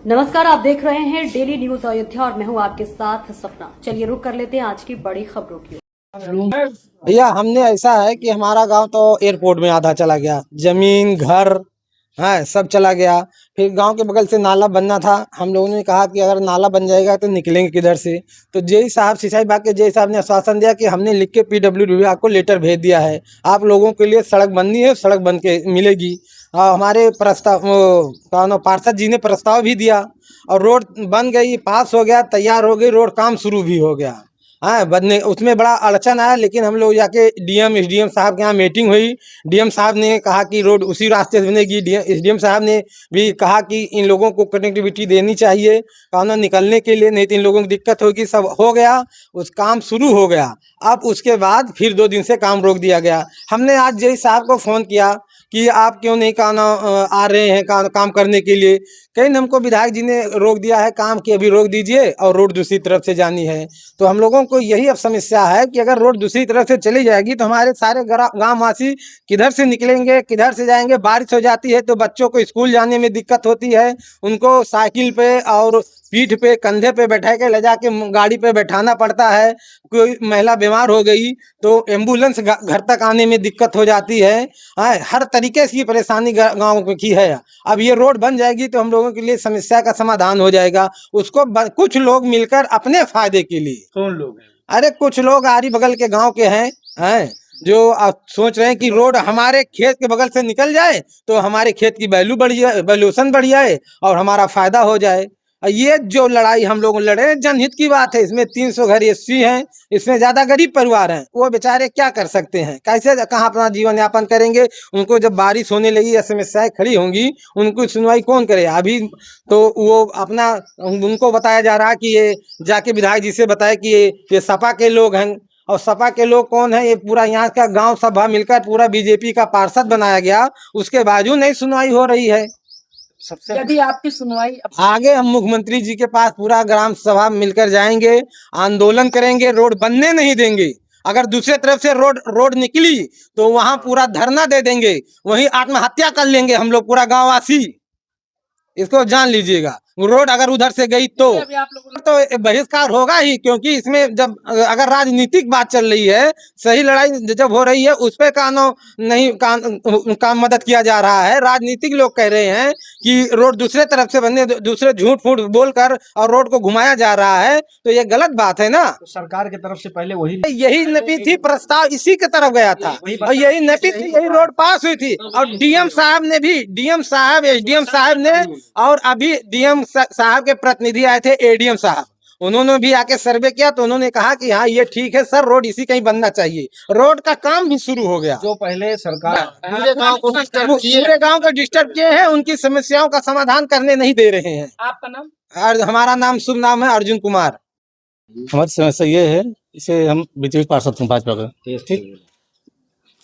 नमस्कार, आप देख रहे हैं डेली न्यूज अयोध्या और मैं हूं आपके साथ सपना। चलिए रुक कर लेते हैं आज की बड़ी खबरों की। भैया हमने ऐसा है कि हमारा गांव तो एयरपोर्ट में आधा चला गया, जमीन घर है सब चला गया। फिर गांव के बगल से नाला बनना था, हम लोगों ने कहा कि अगर नाला बन जाएगा तो निकलेंगे किधर से। तो जेई साहब, सिंचाई विभाग के जेई साहब ने आश्वासन दिया कि हमने लिख के पीडब्ल्यूडी विभाग को लेटर भेज दिया है, आप लोगों के लिए सड़क बननी है, सड़क बन के मिलेगी। हमारे प्रस्ताव पार्षद जी ने प्रस्ताव भी दिया और रोड बन गई, पास हो गया, तैयार हो गई रोड, काम शुरू भी हो गया। हाँ बनने उसमें बड़ा अड़चन आया, लेकिन हम लोग जाके डीएम एसडीएम साहब के यहाँ मीटिंग हुई। डीएम साहब ने कहा कि रोड उसी रास्ते से बनेगी। एसडीएम साहब ने भी कहा कि इन लोगों को कनेक्टिविटी देनी चाहिए कानून निकलने के लिए, नहीं तो इन लोगों को दिक्कत होगी। सब हो गया, उस काम शुरू हो गया। अब उसके बाद फिर 2 दिन से काम रोक दिया गया। हमने आज जेई साहब को फ़ोन किया कि आप क्यों नहीं आ रहे हैं काम करने के लिए। कहीं हमको विधायक जी ने रोक दिया है काम कि अभी रोक दीजिए और रोड दूसरी तरफ से जानी है। तो हम लोगों को यही अब समस्या है कि अगर रोड दूसरी तरफ से चली जाएगी तो हमारे सारे गाँव वासी किधर से निकलेंगे, किधर से जाएंगे। बारिश हो जाती है तो बच्चों को स्कूल जाने में दिक्कत होती है, उनको साइकिल पे और पीठ पे कंधे पे बैठा के ले जाके गाड़ी पे बैठाना पड़ता है। कोई महिला बीमार हो गई तो एम्बुलेंस घर तक आने में दिक्कत हो जाती है। हर तरीके की परेशानी गाँव की है। अब ये रोड बन जाएगी तो हम लोगों के लिए समस्या का समाधान हो जाएगा। उसको कुछ लोग मिलकर अपने फायदे के लिए, कौन लोग हैं? अरे कुछ लोग आरी बगल के गांव के हैं जो सोच रहे हैं कि रोड हमारे खेत के बगल से निकल जाए तो हमारे खेत की वैल्यू बढ़ जाए, वैल्यूएशन बढ़ जाए और हमारा फायदा हो जाए। ये जो लड़ाई हम लोग लड़े, जनहित की बात है। इसमें 300 घर एससी हैं, इसमें ज्यादा गरीब परिवार हैं, वो बेचारे क्या कर सकते हैं, कैसे कहाँ अपना जीवन यापन करेंगे। उनको जब बारिश होने लगी या समस्याएं खड़ी होंगी, उनको सुनवाई कौन करे। अभी तो वो अपना उनको बताया जा रहा है कि ये जाके विधायक जी से बताए कि ये सपा के लोग हैं। और सपा के लोग कौन है? ये पूरा यहाँ का गांव सभा मिलकर पूरा बीजेपी का पार्षद बनाया गया, उसके बावजूद नहीं सुनवाई हो रही है। सबसे यदि आपकी सुनवाई आगे हम मुख्यमंत्री जी के पास पूरा ग्राम सभा मिलकर जाएंगे, आंदोलन करेंगे, रोड बनने नहीं देंगे। अगर दूसरे तरफ से रोड निकली तो वहां पूरा धरना दे देंगे, वहीं आत्महत्या कर लेंगे हम लोग पूरा गांववासी। इसको जान लीजिएगा। रोड अगर उधर से गई तो बहिष्कार होगा ही, क्योंकि इसमें जब अगर राजनीतिक बात चल रही है, सही लड़ाई जब हो रही है, उस पर काम मदद किया जा रहा है। राजनीतिक लोग कह रहे हैं कि रोड दूसरे तरफ से बनने, दूसरे झूठ फूट बोलकर और रोड को घुमाया जा रहा है, तो ये गलत बात है ना। तो सरकार की तरफ से पहले यही नपी थी, प्रस्ताव इसी के तरफ गया था और यही नपी थी, यही रोड पास हुई थी। और डीएम साहब ने भी, डीएम साहब, एसडीएम साहब ने, और अभी डीएम साहब के प्रतिनिधि आए थे एडीएम साहब, उन्होंने भी आके सर्वे किया तो उन्होंने कहा कि हाँ ये ठीक है सर, रोड इसी कहीं बनना चाहिए। रोड का काम भी शुरू हो गया। जो पहले सरकार पूरे गांव को डिस्टर्ब किए हैं, उनकी समस्याओं का समाधान करने नहीं दे रहे हैं। आपका नाम? और हमारा नाम शुभ नाम है अर्जुन कुमार। हमारी समस्या ये है, इसे हम बीजेपी पार्षद हैं भाजपा का, ठीक।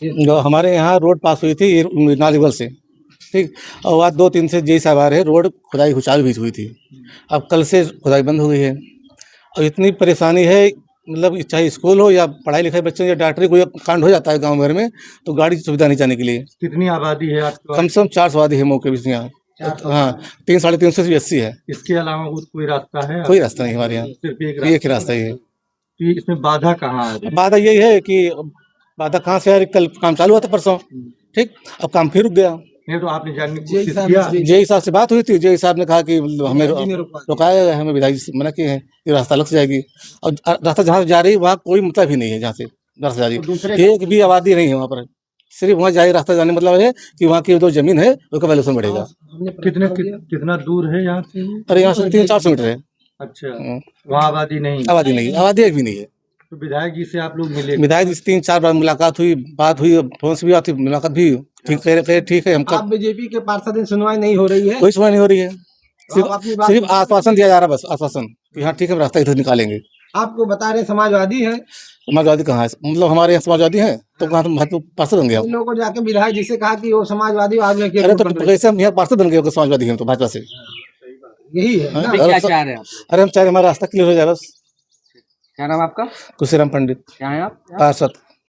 जो हमारे यहाँ रोड पास हुई थी नालीगल से, ठीक, और आज 2-3 से जेई साहब आ रहे, रोड खुदाई चालू भी हुई थी, अब कल से खुदाई बंद हो गई है। और इतनी परेशानी है, मतलब चाहे स्कूल हो या पढ़ाई लिखाई बच्चों या डॉक्टरी कोई कांड हो जाता है गांव भर में, तो गाड़ी की सुविधा नहीं जाने के लिए। कितनी आबादी है आपके पास? कम से कम 400 आबादी है मौके भी यहाँ। हाँ, 300-350 से 80 है। इसके अलावा कोई रास्ता है? कोई रास्ता नहीं हमारे यहाँ, सिर्फ एक ही रास्ता ही है। तो इसमें बाधा कहाँ है? बाधा यही है कि बाधा कहाँ से आ रही, कल काम चालू हुआ था परसों, ठीक, अब काम फिर रुक गया। नहीं तो आपने जानने की कोशिश किया? जेई साहब से बात हुई थी, जेई साहब ने कहा कि हमें रुकाया गया, हमें विधायक जी मना किए हैं कि रास्ता अलग से जाएगी। और रास्ता जहाँ से जा रही है वहाँ कोई मतलब ही नहीं है, जहाँ से रास्ता जा रही है एक भी आबादी नहीं है वहाँ पर, सिर्फ वहाँ जाए रास्ता जाने मतलब है कि वहाँ की जो जमीन है उसका वैल्यूएशन बढ़ेगा। कितना दूर है यहाँ से? अरे यहाँ से 300-400 मीटर है। अच्छा, वहाँ आबादी नहीं? आबादी एक भी नहीं है। तो विधायक जी से आप लोग मिले? विधायक जी से 3-4 बार मुलाकात हुई, बात हुई, फोन से भी आती, मुलाकात भी, ठीक कह ठीक है। हम आप बीजेपी के पार्षद, सुनवाई नहीं हो रही है, कोई सुनवाई नहीं हो रही है, सिर्फ आश्वासन दिया जा रहा है, बस आश्वासन कि हाँ ठीक है रास्ता इधर निकालेंगे। आपको बता रहे समाजवादी है, समाजवादी कहाँ है? मतलब हमारे यहाँ समाजवादी हैं तो कहाँ तुम पार्षद बन गए? इन लोगों को जाके विधायक जी से कहा कि वो समाजवादी आदमी के। अरे तो कैसे हम यहाँ पार्षद बन गए समाजवादी हैं तो भाजपा से? यही है ना? क्या चाह रहे हैं आप? अरे हम चाह रहे हमारा रास्ता क्लियर हो जाए बस। क्या नाम आपका? खुशीराम पंडित, क्या है आप? पार्षद।